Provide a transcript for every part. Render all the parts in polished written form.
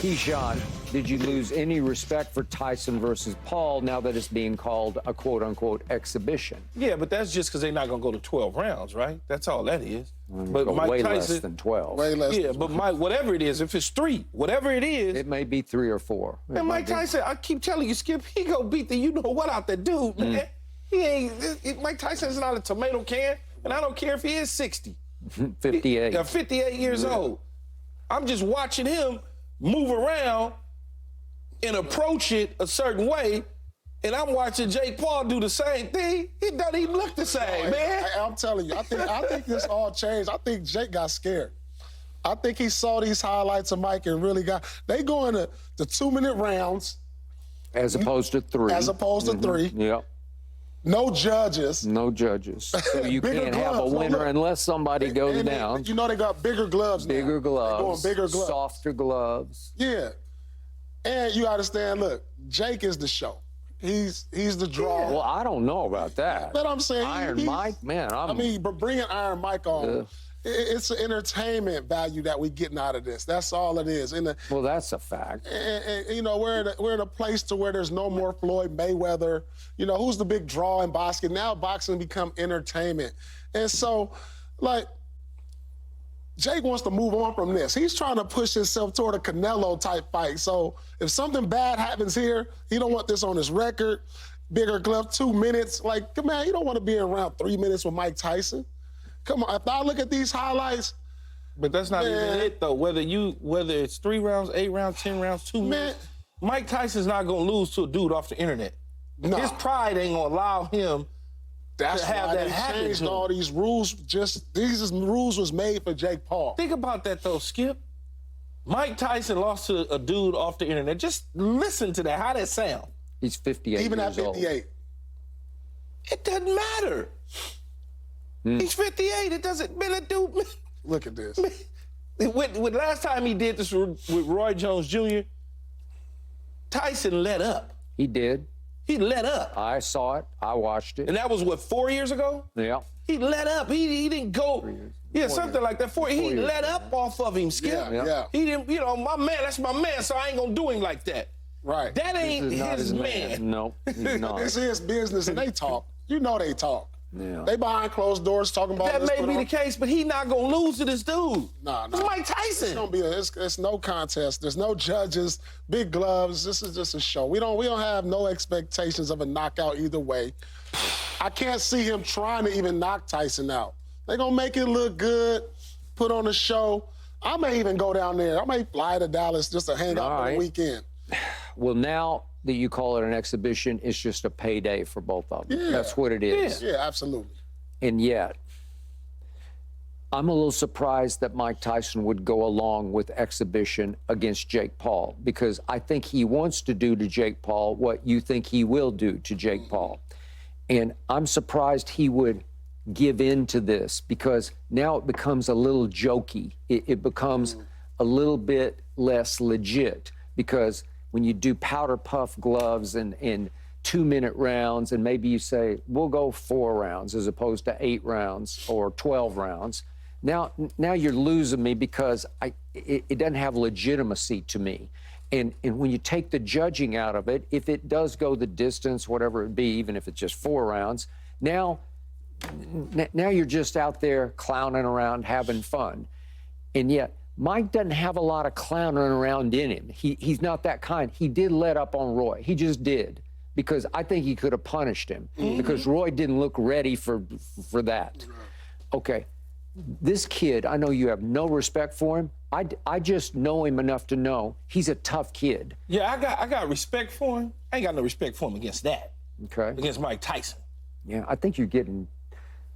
Keyshawn, did you lose any respect for Tyson versus Paul now that it's being called a quote-unquote exhibition? Yeah, but that's just because they're not going to go to 12 rounds, right? That's all that is. But Mike way Tyson, less than 12. Way less. Yeah, but Mike, whatever it is, if it's 3, whatever it is. It may be 3 or 4. And Mike Tyson, I keep telling you, Skip, he gonna beat the you-know-what out that dude, man. He ain't, Mike Tyson's not a tomato can, and I don't care if he is 60. 58. 58 years old. I'm just watching him move around and approach it a certain way, and I'm watching Jake Paul do the same thing. He doesn't even look the same, man. I'm telling you, I think this all changed. I think Jake got scared. I think he saw these highlights of Mike and really they go into the 2-minute rounds. As opposed to 3. As opposed to 3. Yep. No judges. No judges. So you can't have a winner unless somebody goes down. You know they got bigger gloves now. Bigger gloves. They're going bigger gloves. Softer gloves. Yeah. And you understand, look, Jake is the show. He's the draw. Well, I don't know about that. But I'm saying Iron Mike, man. But bringing Iron Mike on, it's an entertainment value that we're getting out of this. That's all it is. Well, that's a fact. And you know, we're in a place to where there's no more Floyd Mayweather. You know, who's the big draw in boxing? Now boxing become entertainment. And so, like, Jake wants to move on from this. He's trying to push himself toward a Canelo-type fight. So if something bad happens here, he don't want this on his record. Bigger glove, 2 minutes. Like, man, you don't want to be around 3 minutes with Mike Tyson. Come on, if I look at these highlights. But that's not even it, though. Whether it's 3 rounds, 8 rounds, 10 rounds, 2 minutes, Mike Tyson's not going to lose to a dude off the internet. No. His pride ain't going to allow him to have that happen. Changed all these rules. These rules was made for Jake Paul. Think about that, though, Skip. Mike Tyson lost to a dude off the internet. Just listen to that. How that sound? He's 58 Even years at 58. Old. It doesn't matter. He's 58. It doesn't. Man, that dude. Man, look at this. With last time he did this with Roy Jones Jr., Tyson let up. He did. He let up. I saw it. I watched it. And that was, what, 4 years ago? Yeah. He let up. He didn't go. 3 years. Yeah, something like that. He let up off of him, Skip. Yeah. He didn't, you know, my man, that's my man, so I ain't going to do him like that. Right. That ain't his man. No, he's not. It's his business, and they talk. You know they talk. Yeah. They behind closed doors talking about that this. That may be the case, but he's not going to lose to this dude. Nah. It's Mike Tyson. It's no contest. There's no judges, big gloves. This is just a show. We don't have no expectations of a knockout either way. I can't see him trying to even knock Tyson out. They're going to make it look good, put on a show. I may even go down there. I may fly to Dallas just to hang out for the weekend. Well, now that you call it an exhibition, it's just a payday for both of them. Yeah. That's what it is. Yeah, absolutely. And yet, I'm a little surprised that Mike Tyson would go along with exhibition against Jake Paul, because I think he wants to do to Jake Paul what you think he will do to Jake Paul. And I'm surprised he would give in to this, because now it becomes a little jokey. It becomes a little bit less legit, because when you do powder puff gloves and 2-minute rounds, and maybe you say, we'll go 4 rounds as opposed to 8 rounds or 12 rounds. Now you're losing me, because it doesn't have legitimacy to me. And when you take the judging out of it, if it does go the distance, whatever it be, even if it's just 4 rounds, now you're just out there clowning around, having fun. And yet, Mike doesn't have a lot of clowning around in him. He's not that kind. He did let up on Roy. He just did, because I think he could have punished him, because Roy didn't look ready for that. Okay, this kid, I know you have no respect for him. I just know him enough to know he's a tough kid. Yeah, I got respect for him. I ain't got no respect for him against that. Okay. Against Mike Tyson. Yeah, I think you're getting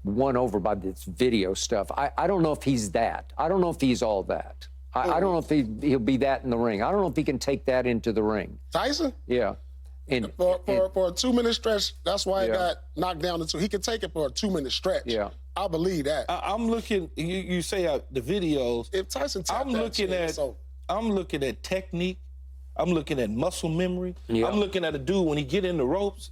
won over by this video stuff. I don't know if he's that. I don't know if he's all that. I don't know if he'll be that in the ring. I don't know if he can take that into the ring. Tyson? Yeah. And for a 2-minute stretch, that's why he got knocked down to 2. He can take it for a 2-minute stretch. Yeah. I believe that. I'm looking, you say the videos. If Tyson I'm looking at technique. I'm looking at muscle memory. Yeah. I'm looking at a dude when he get in the ropes.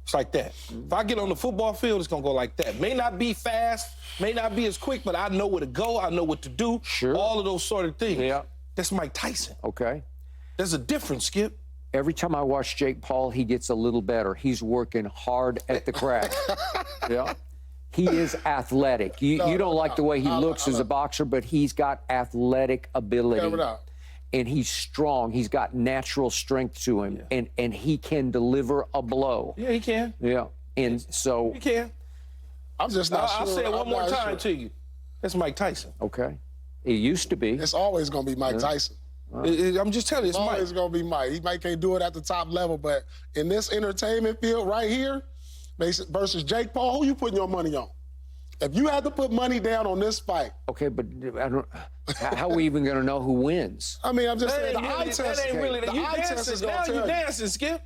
It's like that. If I get on the football field, it's gonna go like that. May not be fast, may not be as quick, but I know where to go, I know what to do. Sure. All of those sort of things. Yeah. That's Mike Tyson. Okay. There's a difference, Skip. Every time I watch Jake Paul, he gets a little better. He's working hard at the craft. Yeah. He is athletic. You don't like the way he looks as a boxer, but he's got athletic ability. And he's strong. He's got natural strength to him. Yeah. And he can deliver a blow. Yeah, he can. Yeah. And so he can. I'm just not sure. I'll say it one more time to you. That's Mike Tyson. Okay. It used to be. It's always going to be Mike Tyson. I'm just telling you, it's Mike. Always going to be Mike. He might can't do it at the top level, but in this entertainment field right here, versus Jake Paul, who you putting your money on? If you had to put money down on this fight. Okay, but how are we even going to know who wins? I mean, I'm just saying, the eye That test. ain't really, the you eye test is dancing, going now to you tell you. dancing, Skip.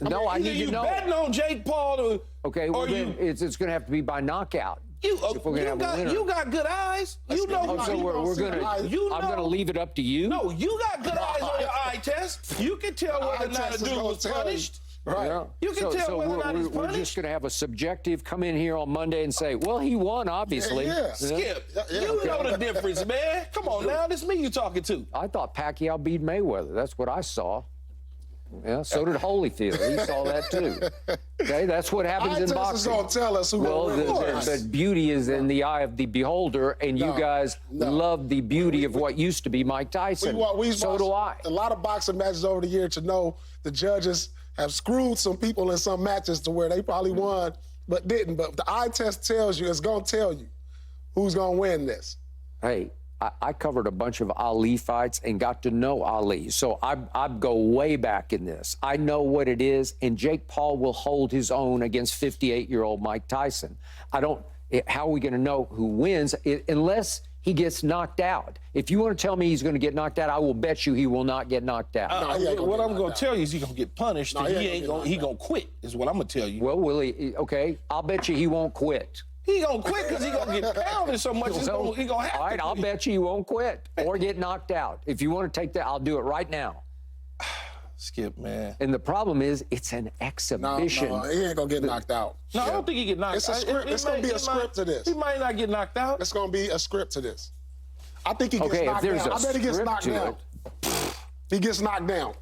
No, I need to know. You betting on Jake Paul to... Okay, well then it's going to have to be by knockout. If we're gonna have a winner. You got good eyes. You know. So we're gonna. I'm gonna leave it up to you. No, you got good eyes on your eye test. You can tell whether or not a dude was punished. Right. Yeah. You can tell whether or not he's we're punished. just going to have a subjective come in here on Monday and say, well, he won, obviously. Yeah. Skip, you know the difference, man. Come on now, this me you talking to. I thought Pacquiao beat Mayweather. That's what I saw. Yeah, so did Holyfield. He saw that too. Okay, that's what happens in boxing. Going to tell us who well, the beauty is in the eye of the beholder, and you guys love the beauty of what used to be Mike Tyson. So do I. A lot of boxing matches over the year to know the judges have screwed some people in some matches to where they probably won but didn't. But the eye test tells you, it's going to tell you who's going to win this. Hey, I covered a bunch of Ali fights and got to know Ali. So I go way back in this. I know what it is, and Jake Paul will hold his own against 58-year-old Mike Tyson. How are we going to know who wins unless he gets knocked out? If you want to tell me he's going to get knocked out, I will bet you he will not get knocked out. What I'm going to tell you is he's going to get punished, and he going to quit, is what I'm going to tell you. Well, will he? Okay, I'll bet you he won't quit. He gonna quit because he gonna get pounded so much. He gonna have to. All right, I'll bet you he won't quit or get knocked out. If you want to take that, I'll do it right now. Skip, man. And the problem is, it's an exhibition. No, he ain't gonna get knocked out. No, I don't think he get knocked out. It's a script. It's gonna be a script to this. He might not get knocked out. It's gonna be a script to this. I think he gets knocked down. I bet he gets knocked down. He gets knocked down.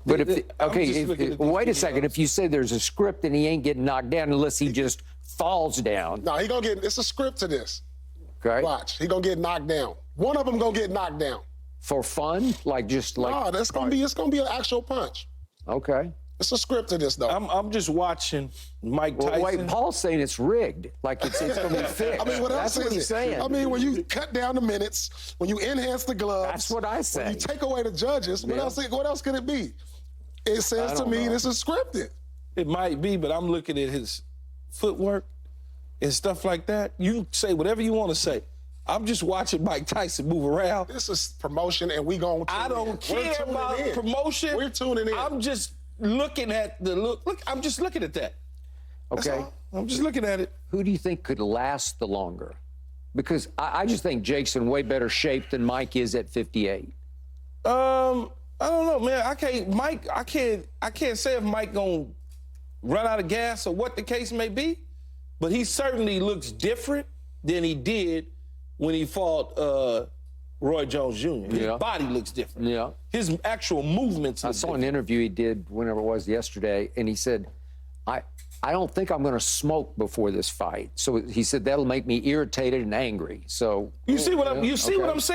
But wait a second. If you say there's a script and he ain't getting knocked down unless he just falls down. No, he gonna get. It's a script to this. Okay. Watch, he gonna get knocked down. One of them gonna get knocked down. For fun, No, that's gonna be. It's gonna be an actual punch. Okay. It's a script to this, though. I'm just watching Mike Tyson. Wait, Paul's saying it's rigged. Like it's going to be fixed. I mean, what else That's what he's saying. I mean, when you cut down the minutes, when you enhance the gloves. That's what I say. When you take away the judges, what else could it be? It says to me this is scripted. It might be, but I'm looking at his footwork and stuff like that. You say whatever you want to say. I'm just watching Mike Tyson move around. This is promotion, and we going to I don't care about promotion. We're tuning in. I'm just looking at the look. Look, I'm just looking at that. Okay. I'm just looking at it. Who do you think could last the longer? Because I just think Jake's in way better shape than Mike is at 58. I don't know, man. I can't say if Mike gonna run out of gas or what the case may be, but he certainly looks different than he did when he fought Roy Jones Jr. His body looks different. Yeah. His actual movements. I saw an interview he did whenever it was yesterday, and he said, I don't think I'm going to smoke before this fight. So he said that'll make me irritated and angry. So you see what I'm saying?